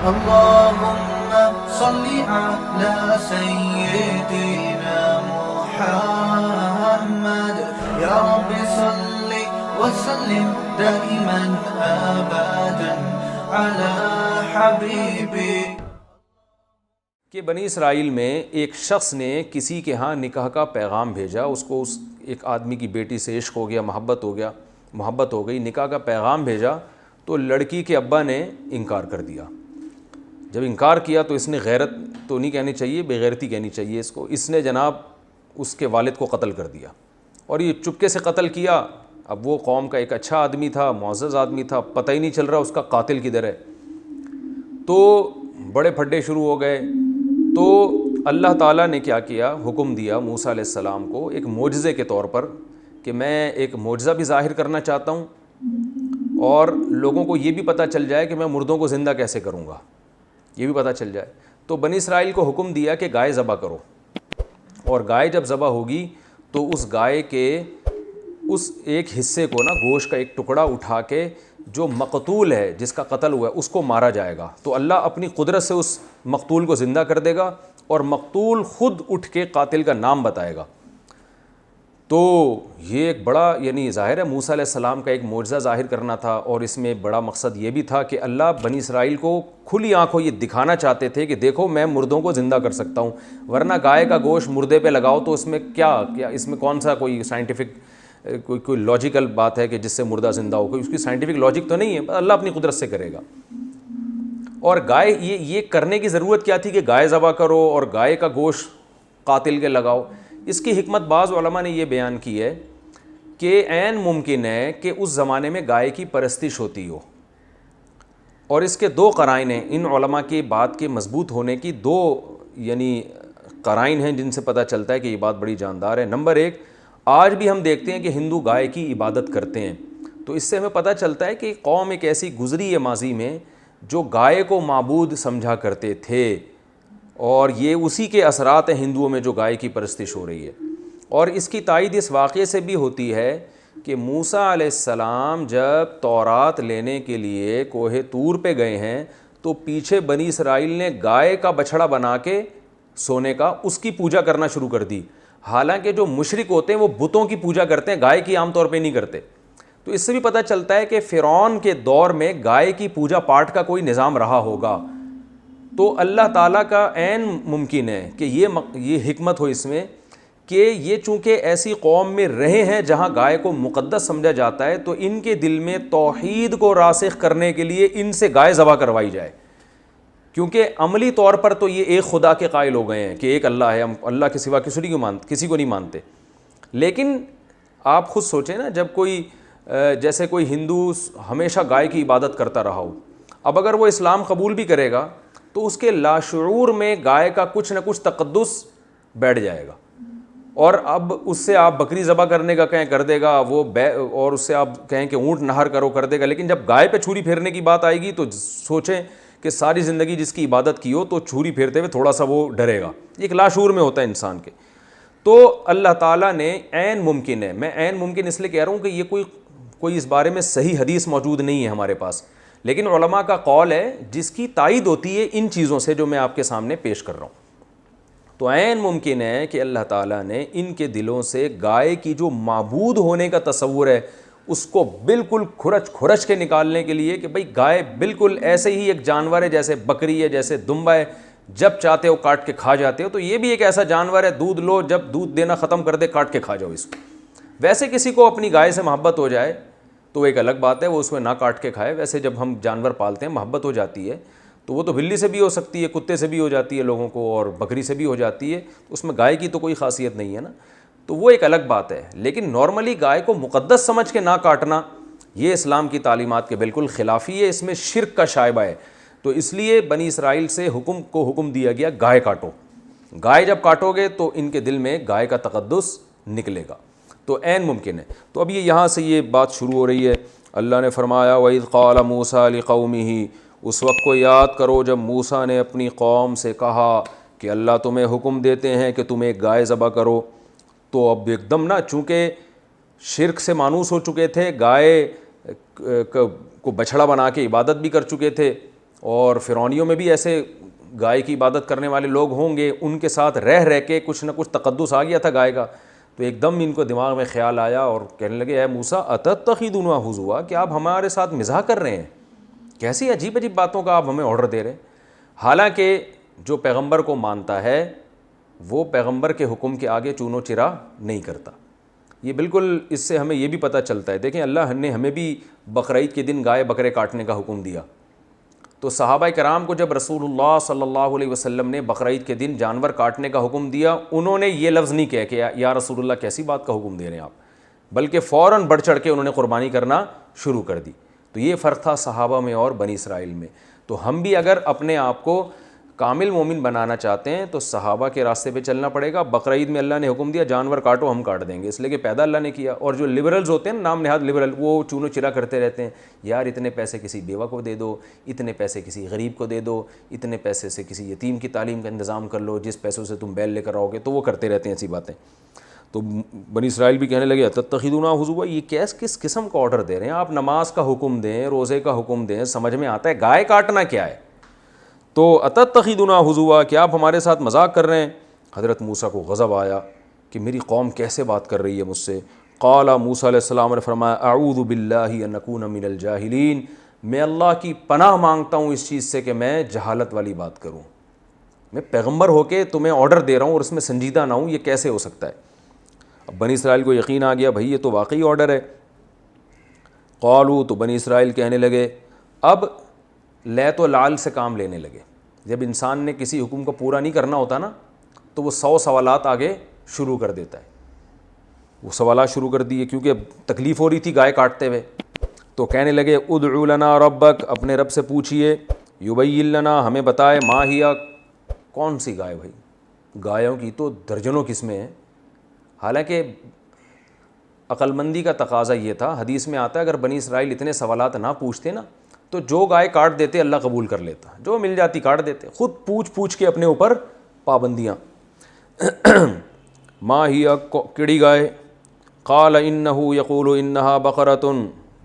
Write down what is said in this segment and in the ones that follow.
اللهم صل على سيدنا محمد يا رب صل وسلم دائما ابدا على حبيبي. کہ بنی اسرائیل میں ایک شخص نے کسی کے ہاں نکاح کا پیغام بھیجا. اس کو اس ایک آدمی کی بیٹی سے عشق ہو گیا, محبت ہو گئی, نکاح کا پیغام بھیجا تو لڑکی کے ابا نے انکار کر دیا. جب انکار کیا تو اس نے غیرت تو نہیں کہنی چاہیے, بے غیرتی کہنی چاہیے اس کو, اس نے جناب اس کے والد کو قتل کر دیا. اور یہ چپکے سے قتل کیا. اب وہ قوم کا ایک اچھا آدمی تھا, معزز آدمی تھا, پتہ ہی نہیں چل رہا اس کا قاتل کدھر ہے. تو بڑے پھڈے شروع ہو گئے. تو اللہ تعالیٰ نے کیا کیا, حکم دیا موسیٰ علیہ السلام کو ایک معجزے کے طور پر کہ میں ایک معجزہ بھی ظاہر کرنا چاہتا ہوں اور لوگوں کو یہ بھی پتہ چل جائے کہ میں مردوں کو زندہ کیسے کروں گا, یہ بھی پتہ چل جائے. تو بنی اسرائیل کو حکم دیا کہ گائے ذبح کرو, اور گائے جب ذبح ہوگی تو اس گائے کے اس ایک حصے کو نا, گوشت کا ایک ٹکڑا اٹھا کے جو مقتول ہے, جس کا قتل ہوا ہے, اس کو مارا جائے گا. تو اللہ اپنی قدرت سے اس مقتول کو زندہ کر دے گا اور مقتول خود اٹھ کے قاتل کا نام بتائے گا. تو یہ ایک بڑا یعنی ظاہر ہے موسیٰ علیہ السلام کا ایک معجزہ ظاہر کرنا تھا, اور اس میں بڑا مقصد یہ بھی تھا کہ اللہ بنی اسرائیل کو کھلی آنکھوں یہ دکھانا چاہتے تھے کہ دیکھو میں مردوں کو زندہ کر سکتا ہوں. ورنہ گائے کا گوشت مردے پہ لگاؤ تو اس میں کیا اس میں کون سا کوئی سائنٹیفک کوئی لاجیکل بات ہے کہ جس سے مردہ زندہ ہو, کوئی اس کی سائنٹیفک لاجک تو نہیں ہے, اللہ اپنی قدرت سے کرے گا. اور گائے یہ کرنے کی ضرورت کیا تھی کہ گائے ذبح کرو اور گائے کا گوشت قاتل کے لگاؤ. اس کی حکمت بعض علماء نے یہ بیان کی ہے کہ عین ممکن ہے کہ اس زمانے میں گائے کی پرستش ہوتی ہو, اور اس کے دو قرائن ہیں. ان علماء کی بات کے مضبوط ہونے کی دو یعنی قرائن ہیں جن سے پتہ چلتا ہے کہ یہ بات بڑی جاندار ہے. نمبر ایک, آج بھی ہم دیکھتے ہیں کہ ہندو گائے کی عبادت کرتے ہیں, تو اس سے ہمیں پتہ چلتا ہے کہ قوم ایک ایسی گزری ہے ماضی میں جو گائے کو معبود سمجھا کرتے تھے, اور یہ اسی کے اثرات ہیں ہندوؤں میں جو گائے کی پرستش ہو رہی ہے. اور اس کی تائید اس واقعے سے بھی ہوتی ہے کہ موسیٰ علیہ السلام جب تورات لینے کے لیے کوہ طور پہ گئے ہیں تو پیچھے بنی اسرائیل نے گائے کا بچھڑا بنا کے سونے کا اس کی پوجا کرنا شروع کر دی. حالانکہ جو مشرک ہوتے ہیں وہ بتوں کی پوجا کرتے ہیں, گائے کی عام طور پہ نہیں کرتے. تو اس سے بھی پتہ چلتا ہے کہ فرعون کے دور میں گائے کی پوجا پاٹ کا کوئی نظام رہا ہوگا. تو اللہ تعالیٰ کا عین ممکن ہے کہ یہ حکمت ہو اس میں کہ یہ چونکہ ایسی قوم میں رہے ہیں جہاں گائے کو مقدس سمجھا جاتا ہے, تو ان کے دل میں توحید کو راسخ کرنے کے لیے ان سے گائے ذبح کروائی جائے. کیونکہ عملی طور پر تو یہ ایک خدا کے قائل ہو گئے ہیں کہ ایک اللہ ہے, ہم اللہ کے سوا کسی کو نہیں مانتے. لیکن آپ خود سوچیں نا, جب کوئی جیسے کوئی ہندو ہمیشہ گائے کی عبادت کرتا رہا ہو, اب اگر وہ اسلام قبول بھی کرے گا تو اس کے لاشعور میں گائے کا کچھ نہ کچھ تقدس بیٹھ جائے گا, اور اب اس سے آپ بکری ذبح کرنے کا کہیں کر دے گا وہ اور اس سے آپ کہیں کہ اونٹ نہر کرو کر دے گا. لیکن جب گائے پہ چھری پھیرنے کی بات آئے گی تو سوچیں کہ ساری زندگی جس کی عبادت کی ہو تو چھری پھیرتے ہوئے تھوڑا سا وہ ڈرے گا. ایک لاشعور میں ہوتا ہے انسان کے. تو اللہ تعالیٰ نے عین ممکن ہے, میں عین ممکن اس لیے کہہ رہا ہوں کہ یہ کوئی اس بارے میں صحیح حدیث موجود نہیں ہے ہمارے پاس, لیکن علماء کا قول ہے جس کی تائید ہوتی ہے ان چیزوں سے جو میں آپ کے سامنے پیش کر رہا ہوں. تو عین ممکن ہے کہ اللہ تعالیٰ نے ان کے دلوں سے گائے کی جو معبود ہونے کا تصور ہے اس کو بالکل کھرچ کے نکالنے کے لیے کہ بھئی گائے بالکل ایسے ہی ایک جانور ہے جیسے بکری ہے, جیسے دمبا ہے, جب چاہتے ہو کاٹ کے کھا جاتے ہو, تو یہ بھی ایک ایسا جانور ہے, دودھ لو, جب دودھ دینا ختم کر دے کاٹ کے کھا جاؤ اس کو. ویسے کسی کو اپنی گائے سے محبت ہو جائے تو ایک الگ بات ہے, وہ اس میں نہ کاٹ کے کھائے. ویسے جب ہم جانور پالتے ہیں محبت ہو جاتی ہے تو وہ تو بلی سے بھی ہو سکتی ہے, کتے سے بھی ہو جاتی ہے لوگوں کو, اور بکری سے بھی ہو جاتی ہے, اس میں گائے کی تو کوئی خاصیت نہیں ہے نا, تو وہ ایک الگ بات ہے. لیکن نارملی گائے کو مقدس سمجھ کے نہ کاٹنا یہ اسلام کی تعلیمات کے بالکل خلافی ہے, اس میں شرک کا شائبہ ہے. تو اس لیے بنی اسرائیل سے حکم دیا گیا گائے کاٹو. گائے جب کاٹو گے تو ان کے دل میں گائے کا تقدس نکلے گا. تو عین ممکن ہے. تو اب یہاں سے یہ بات شروع ہو رہی ہے. اللہ نے فرمایا وَإِذْ قَالَ مُوسَىٰ لِقَوْمِهِ, اس وقت کو یاد کرو جب موسیٰ نے اپنی قوم سے کہا کہ اللہ تمہیں حکم دیتے ہیں کہ تم ایک گائے ذبح کرو. تو اب ایک دم نا, چونکہ شرک سے مانوس ہو چکے تھے, گائے کو بچھڑا بنا کے عبادت بھی کر چکے تھے, اور فرعونیوں میں بھی ایسے گائے کی عبادت کرنے والے لوگ ہوں گے، ان کے ساتھ رہ کے کچھ نہ کچھ تقدس آ گیا تھا گائے کا، تو ایک دم ان کو دماغ میں خیال آیا اور کہنے لگے اے موسیٰ اتتخذونہ ہزوا، کہ آپ ہمارے ساتھ مزاح کر رہے ہیں، کیسی عجیب عجیب باتوں کا آپ ہمیں آرڈر دے رہے ہیں۔ حالانکہ جو پیغمبر کو مانتا ہے وہ پیغمبر کے حکم کے آگے چون و چرا نہیں کرتا۔ یہ بالکل اس سے ہمیں یہ بھی پتہ چلتا ہے، دیکھیں اللہ نے ہمیں بھی بقرعید کے دن گائے بکرے کاٹنے کا حکم دیا، تو صحابہ کرام کو جب رسول اللہ صلی اللہ علیہ وسلم نے بقرعید کے دن جانور کاٹنے کا حکم دیا، انہوں نے یہ لفظ نہیں کہا کہ یا رسول اللہ کیسی بات کا حکم دے رہے ہیں آپ، بلکہ فوراً بڑھ چڑھ کے انہوں نے قربانی کرنا شروع کر دی۔ تو یہ فرق تھا صحابہ میں اور بنی اسرائیل میں۔ تو ہم بھی اگر اپنے آپ کو کامل مومن بنانا چاہتے ہیں تو صحابہ کے راستے پہ چلنا پڑے گا۔ بقرعید میں اللہ نے حکم دیا جانور کاٹو، ہم کاٹ دیں گے، اس لیے کہ پیدا اللہ نے کیا۔ اور جو لبرلز ہوتے ہیں نام نہاد لبرل، وہ چون و چرا کرتے رہتے ہیں، یار اتنے پیسے کسی بیوہ کو دے دو، اتنے پیسے کسی غریب کو دے دو، اتنے پیسے سے کسی یتیم کی تعلیم کا انتظام کر لو، جس پیسوں سے تم بیل لے کر آؤ گے، تو وہ کرتے رہتے ہیں ایسی باتیں۔ تو بنی اسرائیل بھی کہنے لگے اتتخذونہ ہزوا، یہ کس قسم کا آرڈر دے رہے ہیں آپ؟ نماز کا حکم دیں، روزے کا حکم دیں، سمجھ میں آتا ہے، گائے کاٹنا کیا ہے؟ تو اتتخذونہ ہزوا، کہ آپ ہمارے ساتھ مذاق کر رہے ہیں۔ حضرت موسیٰ کو غضب آیا کہ میری قوم کیسے بات کر رہی ہے مجھ سے۔ قال موسیٰ علیہ السلام نے فرمایا اعوذ باللہ ان اکون من الجاہلین، میں اللہ کی پناہ مانگتا ہوں اس چیز سے کہ میں جہالت والی بات کروں، میں پیغمبر ہو کے تمہیں آرڈر دے رہا ہوں اور اس میں سنجیدہ نہ ہوں، یہ کیسے ہو سکتا ہے؟ اب بنی اسرائیل کو یقین آ گیا بھائی یہ تو واقعی آرڈر ہے۔ قالوا، تو بنی اسرائیل کہنے لگے، اب لیت و لعل سے کام لینے لگے۔ جب انسان نے کسی حکم کو پورا نہیں کرنا ہوتا نا تو وہ 100 سوالات آگے شروع کر دیتا ہے۔ وہ سوالات شروع کر دیے کیونکہ تکلیف ہو رہی تھی گائے کاٹتے ہوئے، تو کہنے لگے ادعو لنا ربک، اپنے رب سے پوچھئے، یبین لنا، ہمیں بتائے، ما ہی، کون سی گائے بھائی؟ گایوں کی تو درجنوں قسمیں ہیں۔ حالانکہ عقل مندی کا تقاضا یہ تھا، حدیث میں آتا ہے اگر بنی اسرائیل اتنے سوالات نہ پوچھتے نا تو جو گائے کاٹ دیتے اللہ قبول کر لیتا، جو مل جاتی کاٹ دیتے، خود پوچھ کے اپنے اوپر پابندیاں۔ ما ہی، کیڑی گائے؟ قال انہ یقول انہا بقرۃ،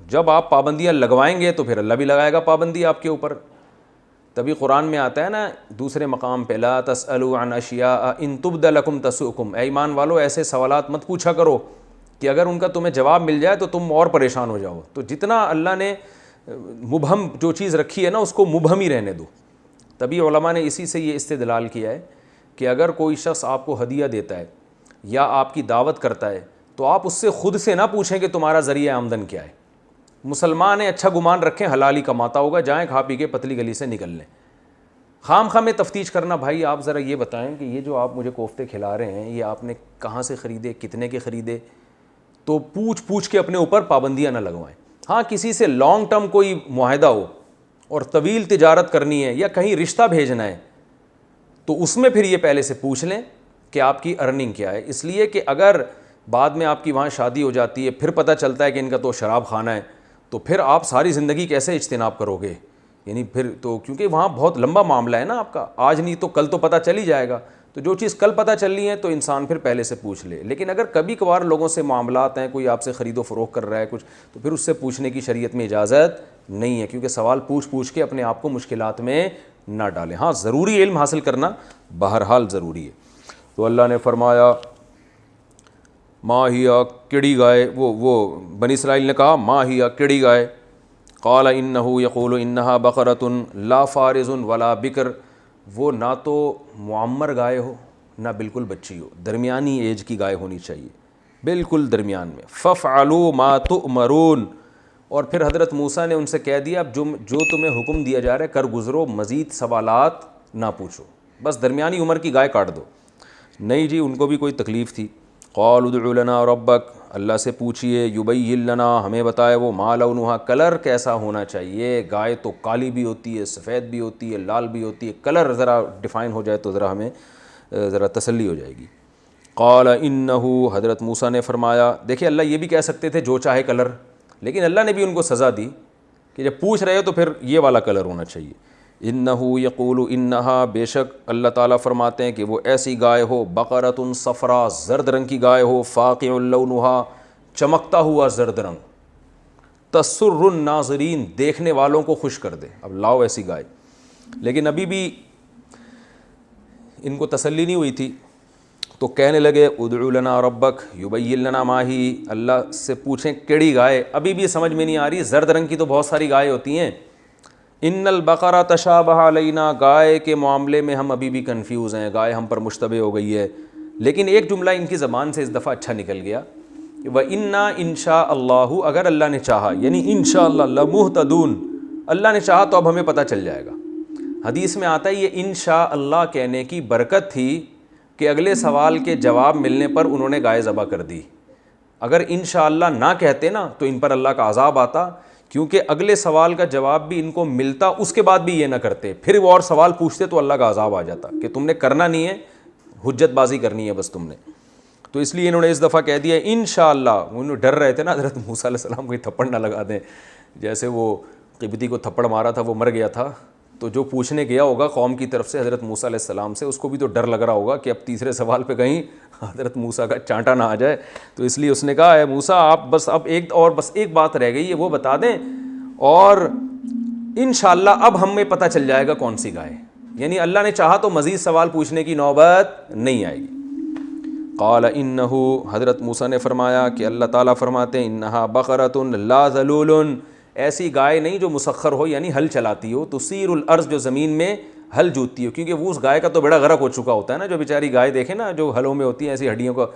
جب آپ پابندیاں لگوائیں گے تو پھر اللہ بھی لگائے گا پابندی آپ کے اوپر۔ تبھی قرآن میں آتا ہے نا دوسرے مقام پہ، لا تسألوا عن اشیاء ان تبد لکم تسؤکم، اے ایمان والو ایسے سوالات مت پوچھا کرو کہ اگر ان کا تمہیں جواب مل جائے تو تم اور پریشان ہو جاؤ۔ تو جتنا اللہ نے مبہم جو چیز رکھی ہے نا اس کو مبہم ہی رہنے دو۔ تبھی علماء نے اسی سے یہ استدلال کیا ہے کہ اگر کوئی شخص آپ کو ہدیہ دیتا ہے یا آپ کی دعوت کرتا ہے تو آپ اس سے خود سے نہ پوچھیں کہ تمہارا ذریعہ آمدن کیا ہے۔ مسلمان ہیں، اچھا گمان رکھیں حلال ہی کماتا ہوگا، جائیں کھا پی کے پتلی گلی سے نکل لیں۔ خام خواہ میں تفتیش کرنا، بھائی آپ ذرا یہ بتائیں کہ یہ جو آپ مجھے کوفتے کھلا رہے ہیں یہ آپ نے کہاں سے خریدے، کتنے کے خریدے؟ تو پوچھ کے اپنے اوپر پابندیاں نہ لگوائیں۔ ہاں کسی سے لانگ ٹرم کوئی معاہدہ ہو اور طویل تجارت کرنی ہے یا کہیں رشتہ بھیجنا ہے تو اس میں پھر یہ پہلے سے پوچھ لیں کہ آپ کی ارننگ کیا ہے، اس لیے کہ اگر بعد میں آپ کی وہاں شادی ہو جاتی ہے پھر پتہ چلتا ہے کہ ان کا تو شراب خانہ ہے، تو پھر آپ ساری زندگی کیسے اجتناب کرو گے؟ یعنی پھر تو کیونکہ وہاں بہت لمبا معاملہ ہے نا آپ کا، آج نہیں تو کل تو پتہ چل ہی جائے گا، تو جو چیز کل پتہ چلنی ہے تو انسان پھر پہلے سے پوچھ لے۔ لیکن اگر کبھی کبھار لوگوں سے معاملات ہیں، کوئی آپ سے خرید و فروخت کر رہا ہے کچھ، تو پھر اس سے پوچھنے کی شریعت میں اجازت نہیں ہے، کیونکہ سوال پوچھ کے اپنے آپ کو مشکلات میں نہ ڈالیں۔ ہاں ضروری علم حاصل کرنا بہرحال ضروری ہے۔ تو اللہ نے فرمایا ما ہی کیڑی گائے، وہ بنی اسرائیل نے کہا ما ہی کیڑی گائے؟ قال انہ یقول انہا بقرۃ لا فارض ولا بکر، وہ نہ تو معمر گائے ہو نہ بالکل بچی ہو، درمیانی ایج کی گائے ہونی چاہیے، بالکل درمیان میں۔ فافعلوا ما تؤمرون، اور پھر حضرت موسیٰ نے ان سے کہہ دیا اب جو تمہیں حکم دیا جا رہا ہے کر گزرو، مزید سوالات نہ پوچھو، بس درمیانی عمر کی گائے کاٹ دو۔ نہیں جی، ان کو بھی کوئی تکلیف تھی۔ قالوا ادع لنا ربک، اللہ سے پوچھئے، یبین لنا، ہمیں بتائے وہ، ما لونہا، کلر کیسا ہونا چاہیے؟ گائے تو کالی بھی ہوتی ہے، سفید بھی ہوتی ہے، لال بھی ہوتی ہے، کلر ذرا ڈیفائن ہو جائے تو ذرا ہمیں ذرا تسلی ہو جائے گی۔ قال انہ، حضرت موسیٰ نے فرمایا، دیکھیں اللہ یہ بھی کہہ سکتے تھے جو چاہے کلر، لیکن اللہ نے بھی ان کو سزا دی کہ جب پوچھ رہے ہو تو پھر یہ والا کلر ہونا چاہیے۔ انہ یقول انہا، بے شک اللہ تعالیٰ فرماتے ہیں کہ وہ ایسی گائے ہو، بقرۃ صفرا، زرد رنگ کی گائے ہو، فاقع لونہا، چمکتا ہوا زرد رنگ، تسر الناظرین، دیکھنے والوں کو خوش کر دے۔ اب لاؤ ایسی گائے۔ لیکن ابھی بھی ان کو تسلی نہیں ہوئی تھی، تو کہنے لگے ادعو لنا ربک یبین لنا ما ہی، اللہ سے پوچھیں کیڑی گائے، ابھی بھی سمجھ میں نہیں آ رہی، زرد رنگ کی تو بہت ساری گائے ہوتی ہیں، ان البقرہ تشابہ علینا، گائے کے معاملے میں ہم ابھی بھی کنفیوز ہیں، گائے ہم پر مشتبہ ہو گئی ہے۔ لیکن ایک جملہ ان کی زبان سے اس دفعہ اچھا نکل گیا، وَإِنَّا إِن شَاءَ اللَّهُ، اگر اللہ نے چاہا، یعنی انشاءاللہ لَمُهْتَدُونَ، اللہ نے چاہا تو اب ہمیں پتہ چل جائے گا۔ حدیث میں آتا ہے یہ انشاءاللہ کہنے کی برکت تھی کہ اگلے سوال کے جواب ملنے پر انہوں نے گائے ذبح کر دی۔ اگر انشاءاللہ نہ کہتے نا تو ان پر اللہ کا عذاب آتا، کیونکہ اگلے سوال کا جواب بھی ان کو ملتا، اس کے بعد بھی یہ نہ کرتے، پھر وہ اور سوال پوچھتے تو اللہ کا عذاب آ جاتا کہ تم نے کرنا نہیں ہے، حجت بازی کرنی ہے بس تم نے۔ تو اس لیے انہوں نے اس دفعہ کہہ دیا انشاءاللہ، انہوں ڈر رہے تھے نا حضرت موسیٰ علیہ السلام کو تھپڑ نہ لگا دیں، جیسے وہ قبطی کو تھپڑ مارا تھا، وہ مر گیا تھا، تو جو پوچھنے گیا ہوگا قوم کی طرف سے حضرت موسیٰ علیہ السلام سے، اس کو بھی تو ڈر لگ رہا ہوگا کہ اب تیسرے سوال پہ کہیں حضرت موسیٰ کا چانٹا نہ آ جائے، تو اس لیے اس نے کہا اے موسیٰ آپ بس اب ایک بات رہ گئی ہے وہ بتا دیں، اور انشاءاللہ اب ہمیں پتہ چل جائے گا کون سی گائے، یعنی اللہ نے چاہا تو مزید سوال پوچھنے کی نوبت نہیں آئے گی۔ قال انہو، حضرت موسیٰ نے فرمایا کہ اللہ تعالیٰ فرماتے ہیں انہا بقرۃ لا ذلول، ایسی گائے نہیں جو مسخر ہو، یعنی ہل چلاتی ہو، تثیر الارض، جو زمین میں ہل جوتتی ہو، کیونکہ وہ اس گائے کا تو بڑا غرق ہو چکا ہوتا ہے نا، جو بیچاری گائے دیکھیں نا جو ہلوں میں ہوتی ہیں، ایسی ہڈیوں کا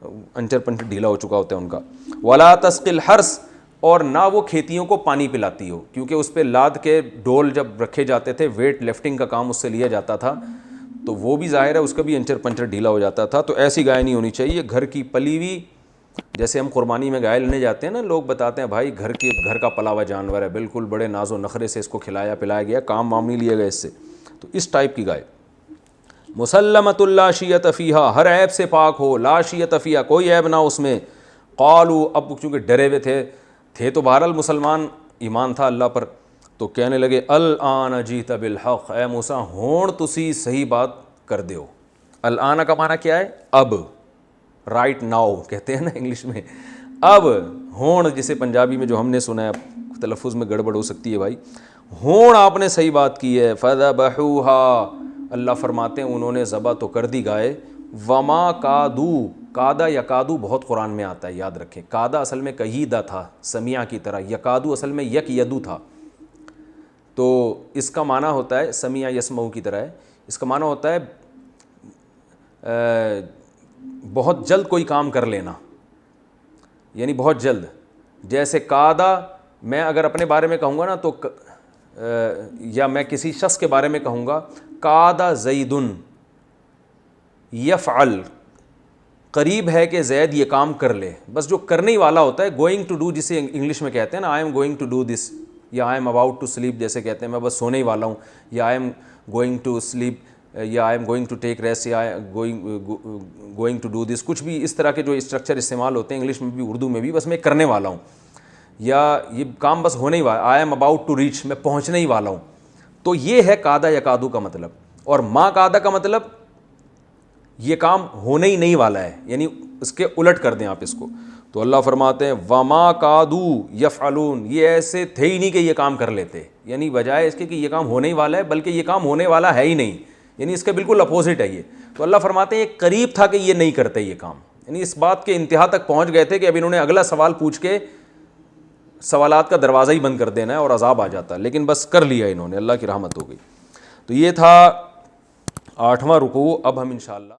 انچر پنچر ڈھیلا ہو چکا ہوتا ہے ان کا۔ ولا تسقی الحرث، اور نہ وہ کھیتیوں کو پانی پلاتی ہو، کیونکہ اس پہ لاد کے ڈول جب رکھے جاتے تھے، ویٹ لفٹنگ کا کام اس سے لیا جاتا تھا، تو وہ بھی ظاہر ہے اس کا بھی انچر پنچر ڈھیلا ہو جاتا تھا، تو ایسی گائے نہیں ہونی چاہیے، گھر کی پلی ہوئی، جیسے ہم قربانی میں گائے لینے جاتے ہیں نا، لوگ بتاتے ہیں بھائی گھر کا پلا ہوا جانور ہے، بالکل بڑے ناز و نخرے سے اس کو کھلایا پلایا گیا، کام وام نہیں لیا گیا اس سے، تو اس ٹائپ کی گائے۔ مسلمۃ لا شیۃ فیہا، ہر عیب سے پاک ہو، لا شیۃ فیہا، کوئی عیب نہ اس میں۔ قالوا، اب چونکہ ڈرے ہوئے تھے تو بہرحال مسلمان، ایمان تھا اللہ پر، تو کہنے لگے الآن جیت بالحق، اے موسیٰ ہون تسی صحیح بات کر دیو۔ الآن کا معنی کیا ہے؟ اب، رائٹ ناؤ کہتے ہیں نا انگلش میں، اب ہون، جسے پنجابی میں جو ہم نے سنا ہے، تلفظ میں گڑبڑ ہو سکتی ہے بھائی، ہون آپ نے صحیح بات کی ہے۔ فذبحوها، اللہ فرماتے ہیں انہوں نے ذبح تو کر دی گائے، وما کادو، کادا یکادو بہت قرآن میں آتا ہے، یاد رکھیں، کادا اصل میں کہیدہ تھا سمیع کی طرح، یکادو اصل میں یک یدو تھا، تو اس کا معنی ہوتا ہے سمیع یسمعو کی طرح ہے، اس کا معنی ہوتا ہے بہت جلد کوئی کام کر لینا، یعنی بہت جلد، جیسے کادا، میں اگر اپنے بارے میں کہوں گا نا تو یا میں کسی شخص کے بارے میں کہوں گا کادا زیدن یفعل، قریب ہے کہ زید یہ کام کر لے، بس جو کرنے والا ہوتا ہے، گوئنگ ٹو ڈو، جسے انگلش میں کہتے ہیں نا I am going to do this, یا I am about to sleep جیسے کہتے ہیں، میں بس سونے ہی والا ہوں، یا I am going to sleep, یا I am going to take rest, یا گوئنگ ٹو ڈو دس، کچھ بھی اس طرح کے جو اسٹرکچر استعمال ہوتے ہیں انگلش میں بھی اردو میں بھی، بس میں کرنے والا ہوں، یا یہ کام بس ہونے ہی والا، I am about to reach, میں پہنچنے ہی والا ہوں، تو یہ ہے کادا یکادو کا مطلب۔ اور ما کادا کا مطلب یہ کام ہونے ہی نہیں والا ہے، یعنی اس کے الٹ کر دیں آپ اس کو، تو اللہ فرماتے ہیں وما کادو یفعلون، یہ ایسے تھے ہی نہیں کہ یہ کام کر لیتے، یعنی بجائے اس کے کہ یہ کام ہونے ہی والا ہے، بلکہ یہ کام ہونے والا ہے ہی نہیں، یعنی اس کے بالکل اپوزٹ ہے یہ، تو اللہ فرماتے ہیں یہ قریب تھا کہ یہ نہیں کرتے یہ کام، یعنی اس بات کے انتہا تک پہنچ گئے تھے کہ اب انہوں نے اگلا سوال پوچھ کے سوالات کا دروازہ ہی بند کر دینا ہے اور عذاب آ جاتا ہے، لیکن بس کر لیا انہوں نے، اللہ کی رحمت ہو گئی۔ تو یہ تھا 8واں رکوع، اب ہم انشاءاللہ